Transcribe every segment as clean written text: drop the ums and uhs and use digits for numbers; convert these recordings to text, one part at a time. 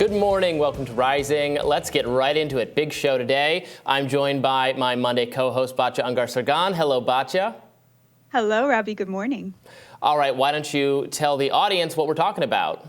Good morning. Welcome to Rising. Let's get right into it. Big show today. I'm joined by my Monday co-host, Batya Ungar-Sargon. Hello, Batya. Hello, Robbie. Good morning. All right. Why don't you tell the audience what we're talking about?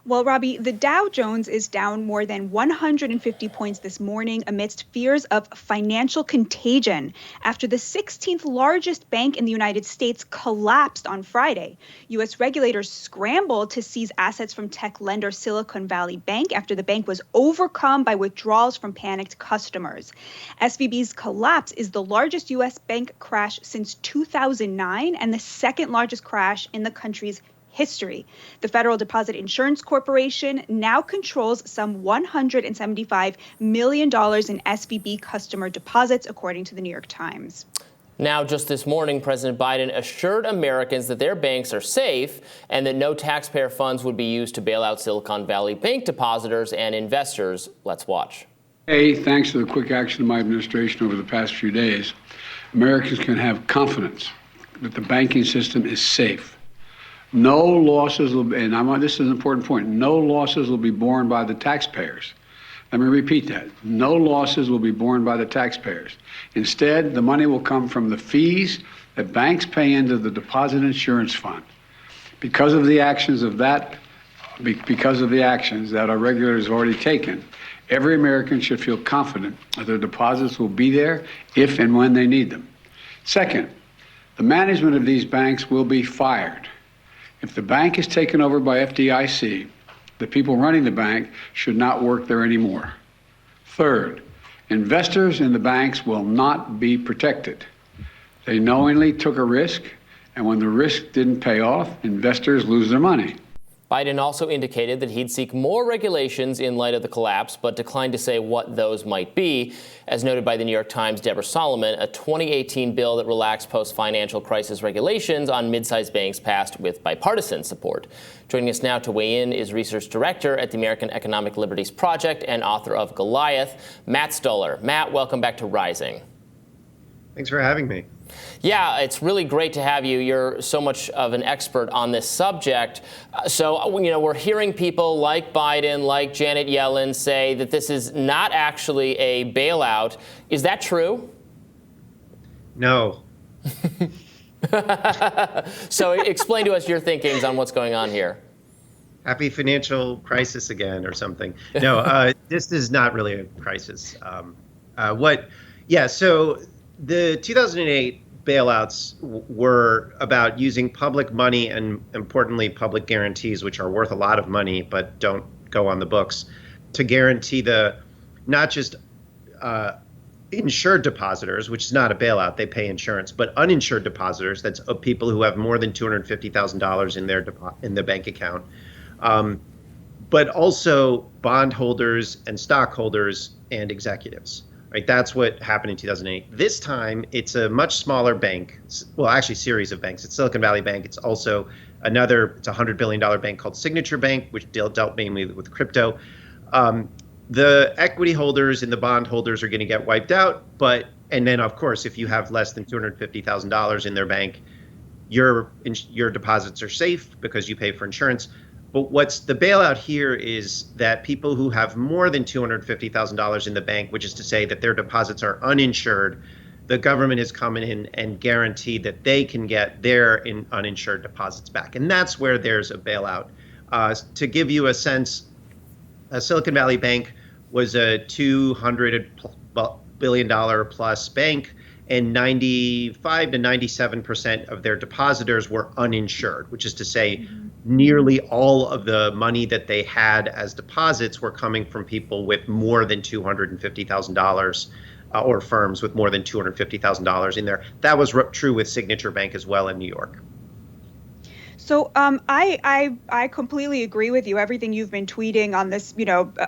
Well, Robbie, the Dow Jones is down more than 150 points this morning amidst fears of financial contagion after the 16th largest bank in the United States collapsed on Friday. U.S. regulators scrambled to seize assets from tech lender Silicon Valley Bank after the bank was overcome by withdrawals from panicked customers. SVB's collapse is the largest U.S. bank crash since 2009 and the second largest crash in the country's history. The Federal Deposit Insurance Corporation now controls some $175 million in SVB customer deposits, according to the New York Times. Now, just this morning, President Biden assured Americans that their banks are safe and that no taxpayer funds would be used to bail out Silicon Valley Bank depositors and investors. Let's watch. Hey, thanks to the quick action of my administration over the past few days, Americans can have confidence that the banking system is safe. No losses will be, and this is an important point, no losses will be borne by the taxpayers. Let me repeat that. No losses will be borne by the taxpayers. Instead, the money will come from the fees that banks pay into the Deposit Insurance Fund. Because of the actions that our regulators have already taken, every American should feel confident that their deposits will be there if and when they need them. Second, the management of these banks will be fired. If the bank is taken over by FDIC, the people running the bank should not work there anymore. Third, investors in the banks will not be protected. They knowingly took a risk, and when the risk didn't pay off, investors lose their money. Biden also indicated that he'd seek more regulations in light of the collapse, but declined to say what those might be. As noted by the New York Times' Deborah Solomon, a 2018 bill that relaxed post-financial crisis regulations on mid-sized banks passed with bipartisan support. Joining us now to weigh in is research director at the American Economic Liberties Project and author of Goliath, Matt Stoller. Matt, welcome back to Rising. Thanks for having me. Yeah, it's really great to have you. You're so much of an expert on this subject. So, we're hearing people like Biden, like Janet Yellen say that this is not actually a bailout. Is that true? No. So explain to us your thinkings on what's going on here. Happy financial crisis again or something. No, this is not really a crisis. So the 2008 bailouts were about using public money and, importantly, public guarantees, which are worth a lot of money but don't go on the books, to guarantee not just insured depositors, which is not a bailout, they pay insurance, but uninsured depositors, that's people who have more than $250,000 in their bank account, but also bondholders and stockholders and executives. Right, that's what happened in 2008. This time, it's a much smaller bank. Well, actually, series of banks. It's Silicon Valley Bank. It's also it's a $100 billion bank called Signature Bank, which dealt mainly with crypto. The equity holders and the bond holders are going to get wiped out. And then, of course, if you have less than $250,000 in their bank, your deposits are safe because you pay for insurance. But what's the bailout here is that people who have more than $250,000 in the bank, which is to say that their deposits are uninsured, the government is coming in and guaranteed that they can get their uninsured deposits back. And that's where there's a bailout. To give you a sense, Silicon Valley Bank was a $200 billion plus bank, and 95 to 97% of their depositors were uninsured, which is to say nearly all of the money that they had as deposits were coming from people with more than $250,000 or firms with more than $250,000 in there. That was true with Signature Bank as well in New York. So I completely agree with you. Everything you've been tweeting on this,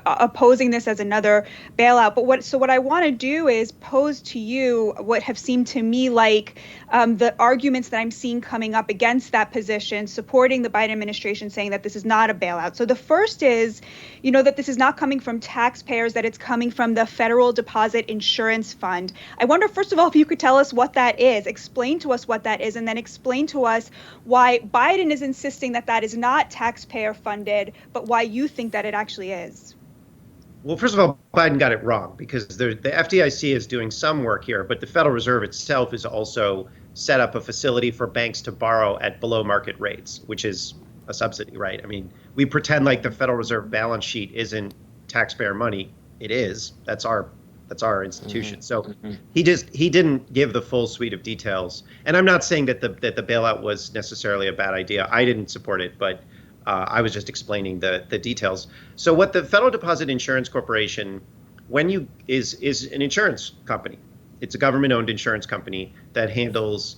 opposing this as another bailout. But what I want to do is pose to you what have seemed to me like the arguments that I'm seeing coming up against that position, supporting the Biden administration, saying that this is not a bailout. So the first is, that this is not coming from taxpayers, that it's coming from the Federal Deposit Insurance Fund. I wonder, first of all, if you could tell us what that is, explain to us what that is, and then explain to us why Biden Biden is insisting that that is not taxpayer funded, but why you think that it actually is. Well, first of all, Biden got it wrong because the FDIC is doing some work here, but the Federal Reserve itself is also set up a facility for banks to borrow at below market rates, which is a subsidy, right? I mean, we pretend like the Federal Reserve balance sheet isn't taxpayer money. It is. That's our institution. So he didn't give the full suite of details. And I'm not saying that the bailout was necessarily a bad idea. I didn't support it, but I was just explaining the details. So what the Federal Deposit Insurance Corporation, is an insurance company. It's a government-owned insurance company that handles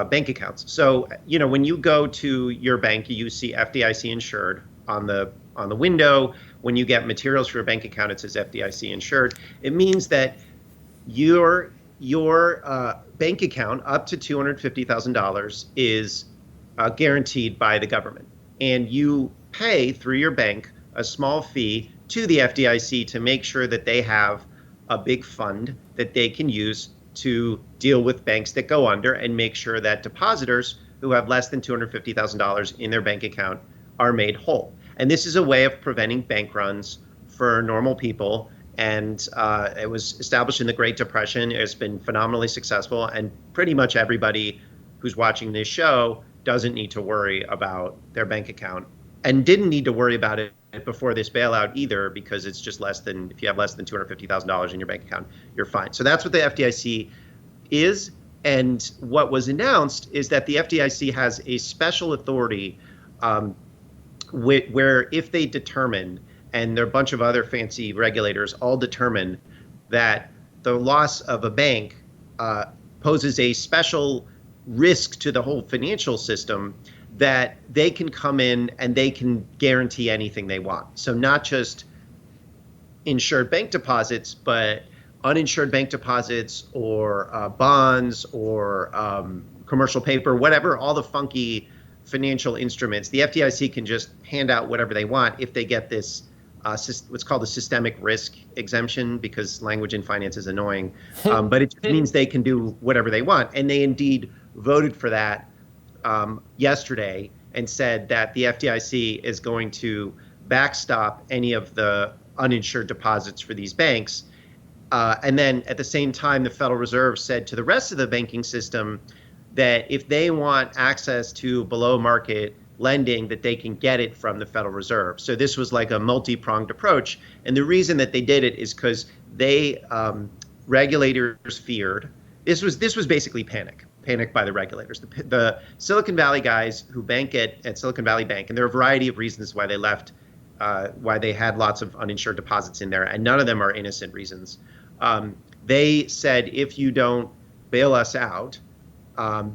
bank accounts. So when you go to your bank, you see FDIC insured on the window. When you get materials for your bank account, it says FDIC insured. It means that your bank account up to $250,000 is guaranteed by the government. And you pay through your bank a small fee to the FDIC to make sure that they have a big fund that they can use to deal with banks that go under and make sure that depositors who have less than $250,000 in their bank account are made whole. And this is a way of preventing bank runs for normal people. And it was established in the Great Depression. It's been phenomenally successful. And pretty much everybody who's watching this show doesn't need to worry about their bank account and didn't need to worry about it before this bailout either, because it's just if you have less than $250,000 in your bank account, you're fine. So that's what the FDIC is. And what was announced is that the FDIC has a special authority where if they determine, and there are a bunch of other fancy regulators all determine that the loss of a bank poses a special risk to the whole financial system, that they can come in and they can guarantee anything they want. So not just insured bank deposits, but uninsured bank deposits or bonds or commercial paper, whatever, all the funky financial instruments. The FDIC can just hand out whatever they want if they get this what's called a systemic risk exemption, because language in finance is annoying. But it just means they can do whatever they want. And they indeed voted for that yesterday and said that the FDIC is going to backstop any of the uninsured deposits for these banks. And then at the same time, the Federal Reserve said to the rest of the banking system that if they want access to below market lending, that they can get it from the Federal Reserve. So this was like a multi-pronged approach. And the reason that they did it is because regulators feared, this was basically panic by the regulators. The Silicon Valley guys who bank at Silicon Valley Bank, and there are a variety of reasons why they left, why they had lots of uninsured deposits in there, and none of them are innocent reasons. They said, if you don't bail us out,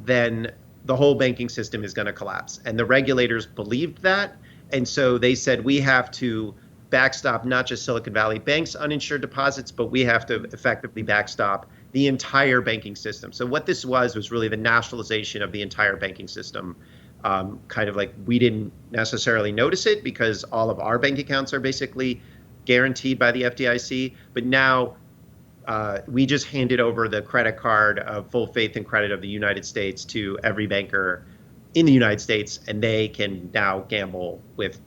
then the whole banking system is going to collapse. And the regulators believed that. And so they said, we have to backstop not just Silicon Valley Bank's uninsured deposits, but we have to effectively backstop the entire banking system. So what this was really the nationalization of the entire banking system. Kind of like we didn't necessarily notice it because all of our bank accounts are basically guaranteed by the FDIC. But now we just handed over the credit card of full faith and credit of the United States to every banker in the United States, and they can now gamble with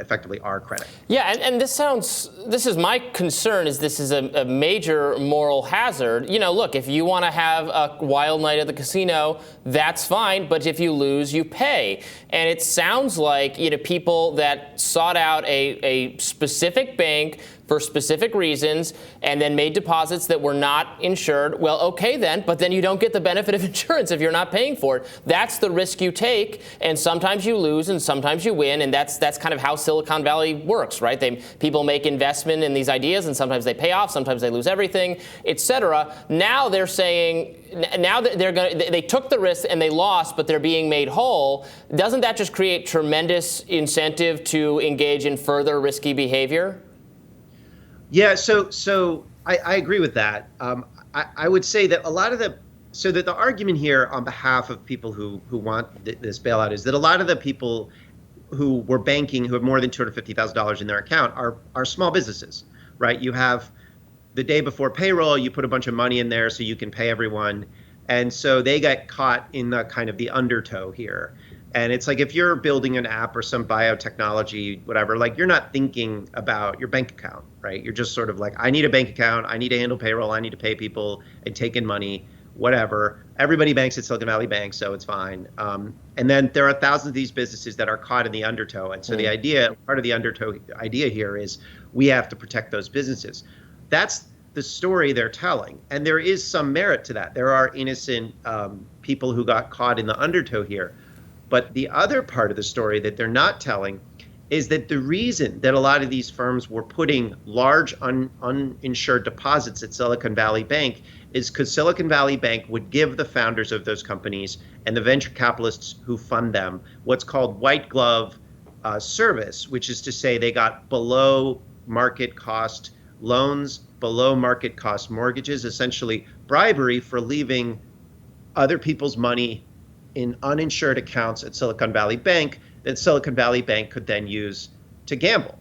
effectively our credit. Yeah, and this is my concern, is this is a major moral hazard. Look, if you want to have a wild night at the casino, that's fine, but if you lose, you pay. And it sounds like, people that sought out a specific bank for specific reasons and then made deposits that were not insured, well, okay then, but then you don't get the benefit of insurance if you're not paying for it. That's the risk you take, and sometimes you lose and sometimes you win, and that's kind of how Silicon Valley works, right? People make investment in these ideas, and sometimes they pay off, sometimes they lose everything, etc. Now they're saying, now that they took the risk and they lost, but they're being made whole. Doesn't that just create tremendous incentive to engage in further risky behavior? Yeah, so I agree with that. I would say that a lot of the argument here on behalf of people who want this bailout is that a lot of the people who were banking, who have more than $250,000 in their account, are small businesses, right? You have the day before payroll, you put a bunch of money in there so you can pay everyone. And so they got caught in the kind of the undertow here. And it's like if you're building an app or some biotechnology, whatever, like you're not thinking about your bank account, right? You're just sort of like, I need a bank account, I need to handle payroll, I need to pay people and take in money, whatever. Everybody banks at Silicon Valley Bank, so it's fine. And then there are thousands of these businesses that are caught in the undertow. And so the idea, part of the undertow idea here is we have to protect those businesses. That's the story they're telling. And there is some merit to that. There are innocent people who got caught in the undertow here. But the other part of the story that they're not telling is that the reason that a lot of these firms were putting large uninsured deposits at Silicon Valley Bank is because Silicon Valley Bank would give the founders of those companies and the venture capitalists who fund them what's called white glove service, which is to say they got below market cost loans, below market cost mortgages, essentially bribery for leaving other people's money in uninsured accounts at Silicon Valley Bank that Silicon Valley Bank could then use to gamble.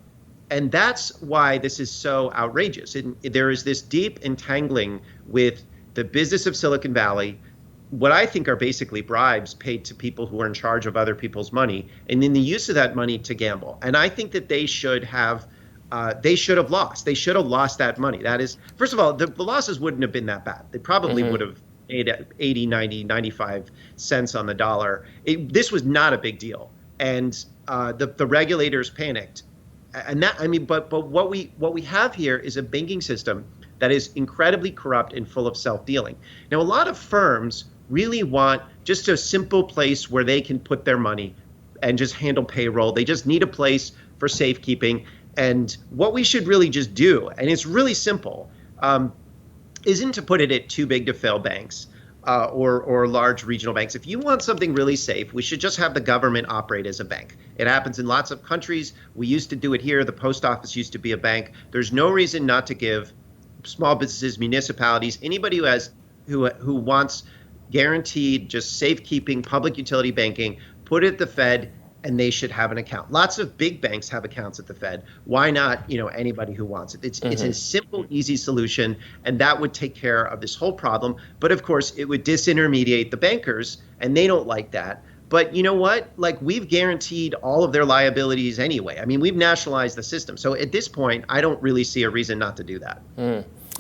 And that's why this is so outrageous. There is this deep entangling with the business of Silicon Valley, what I think are basically bribes paid to people who are in charge of other people's money, and then the use of that money to gamble. And I think that they should have lost. They should have lost that money. That is, first of all, the losses wouldn't have been that bad. They probably would have 80, 90, 95 cents on the dollar. This was not a big deal. And the regulators panicked. And that, I mean, but what we have here is a banking system that is incredibly corrupt and full of self-dealing. Now, a lot of firms really want just a simple place where they can put their money and just handle payroll. They just need a place for safekeeping. And what we should really just do, and it's really simple, isn't to put it at too big to fail banks or large regional banks. If you want something really safe, we should just have the government operate as a bank. It happens in lots of countries. We used to do it here. The post office used to be a bank. There's no reason not to give small businesses, municipalities, anybody who wants guaranteed just safekeeping public utility banking, put it at the Fed, and they should have an account. Lots of big banks have accounts at the Fed. Why not, anybody who wants it? It's a simple, easy solution, and that would take care of this whole problem. But of course, it would disintermediate the bankers, and they don't like that. But you know what? Like, we've guaranteed all of their liabilities anyway. I mean, we've nationalized the system. So at this point, I don't really see a reason not to do that.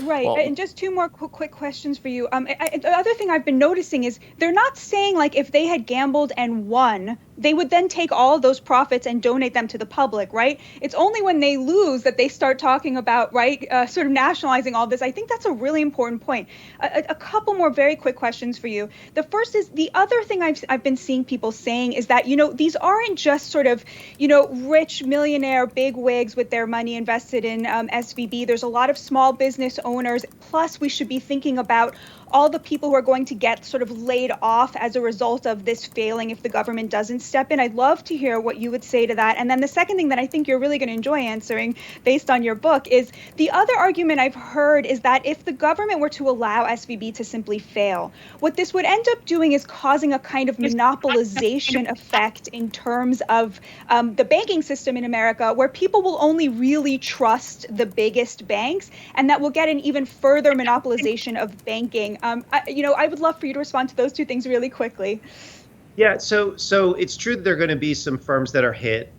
Right. Well, and just two more quick questions for you. The other thing I've been noticing is they're not saying, like, if they had gambled and won, they would then take all of those profits and donate them to the public, right? It's only when they lose that they start talking about, right, sort of nationalizing all this. I think that's a really important point. A couple more very quick questions for you. The first is, the other thing I've been seeing people saying is that, these aren't just sort of, rich millionaire bigwigs with their money invested in SVB. There's a lot of small business owners. Plus, we should be thinking about all the people who are going to get sort of laid off as a result of this failing if the government doesn't step in. I'd love to hear what you would say to that. And then the second thing that I think you're really going to enjoy answering based on your book is the other argument I've heard is that if the government were to allow SVB to simply fail, what this would end up doing is causing a kind of monopolization effect in terms of the banking system in America, where people will only really trust the biggest banks, and that will get an even further monopolization of banking. I would love for you to respond to those two things really quickly. Yeah, so it's true that there are going to be some firms that are hit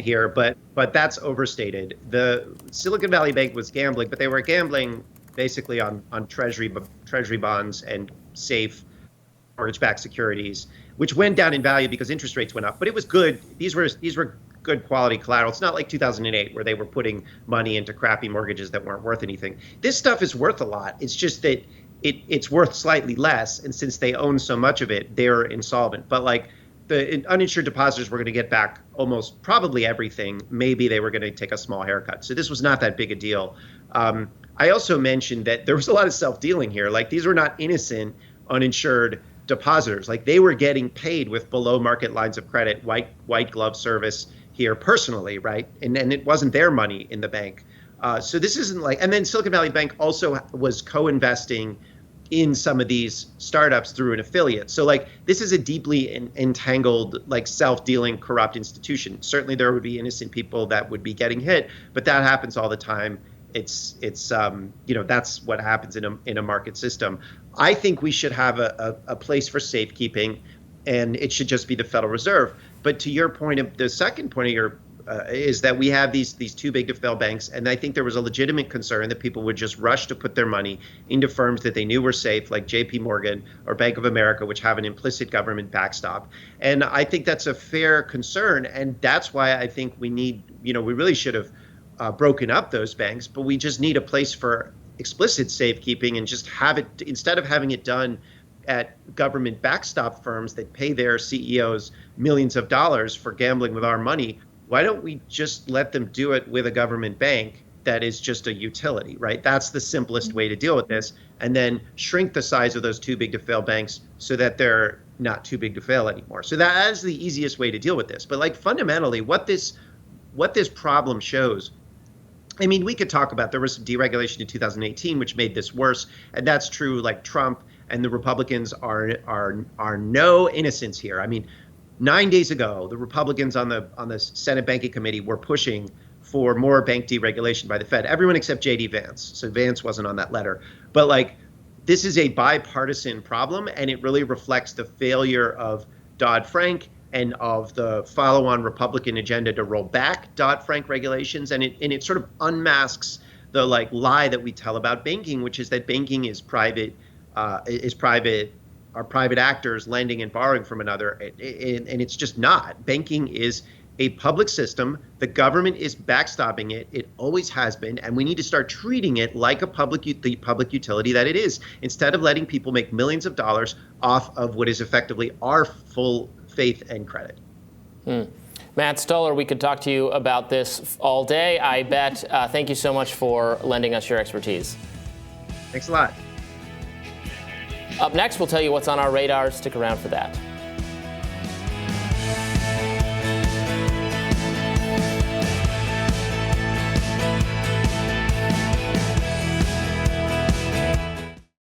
here, but that's overstated. The Silicon Valley Bank was gambling, but they were gambling basically on treasury bonds and safe mortgage-backed securities, which went down in value because interest rates went up. But it was good. These were good quality collateral. It's not like 2008 where they were putting money into crappy mortgages that weren't worth anything. This stuff is worth a lot. It's just that it's worth slightly less. And since they own so much of it, they're insolvent. But like the uninsured depositors were going to get back almost probably everything. Maybe they were going to take a small haircut. So this was not that big a deal. I also mentioned that there was a lot of self-dealing here. Like, these were not innocent uninsured depositors. Like, they were getting paid with below market lines of credit, white glove service here personally, right? And it wasn't their money in the bank. So this isn't like, and then Silicon Valley Bank also was co-investing in some of these startups through an affiliate. So like, this is a deeply entangled, like, self-dealing corrupt institution. Certainly there would be innocent people that would be getting hit, but that happens all the time. It's that's what happens in a market system. I think we should have a place for safekeeping. and it should just be the Federal Reserve. But to your point, the second point of your is that we have these too big to fail banks, and I think there was a legitimate concern that people would just rush to put their money into firms that they knew were safe, like J.P. Morgan or Bank of America, which have an implicit government backstop. And I think that's a fair concern, and that's why I think we need, we really should have broken up those banks, but we just need a place for explicit safekeeping and just have it, instead of having it done at government backstop firms that pay their CEOs millions of dollars for gambling with our money. Why don't we just let them do it with a government bank that is just a utility, right? That's the simplest way to deal with this. And then shrink the size of those too big to fail banks so that they're not too big to fail anymore. So that is the easiest way to deal with this. But like fundamentally, what this problem shows, I mean, we could talk about, there was some deregulation in 2018, which made this worse. And that's true, like Trump and the Republicans are no innocents here. I mean, 9 days ago, the Republicans on the Senate Banking Committee were pushing for more bank deregulation by the Fed. Everyone except J.D. Vance. So Vance wasn't on that letter. But like, this is a bipartisan problem, and it really reflects the failure of Dodd-Frank and of the follow-on Republican agenda to roll back Dodd-Frank regulations. And it sort of unmasks the like lie that we tell about banking, which is that banking is private, are private actors lending and borrowing from another, and it's just not. Banking is a public system. The government is backstopping it. It always has been, and we need to start treating it like the public utility that it is, instead of letting people make millions of dollars off of what is effectively our full faith and credit. Matt Stoller, we could talk to you about this all day, I bet. Thank you so much for lending us your expertise. Thanks a lot. Up next, we'll tell you what's on our radar. Stick around for that.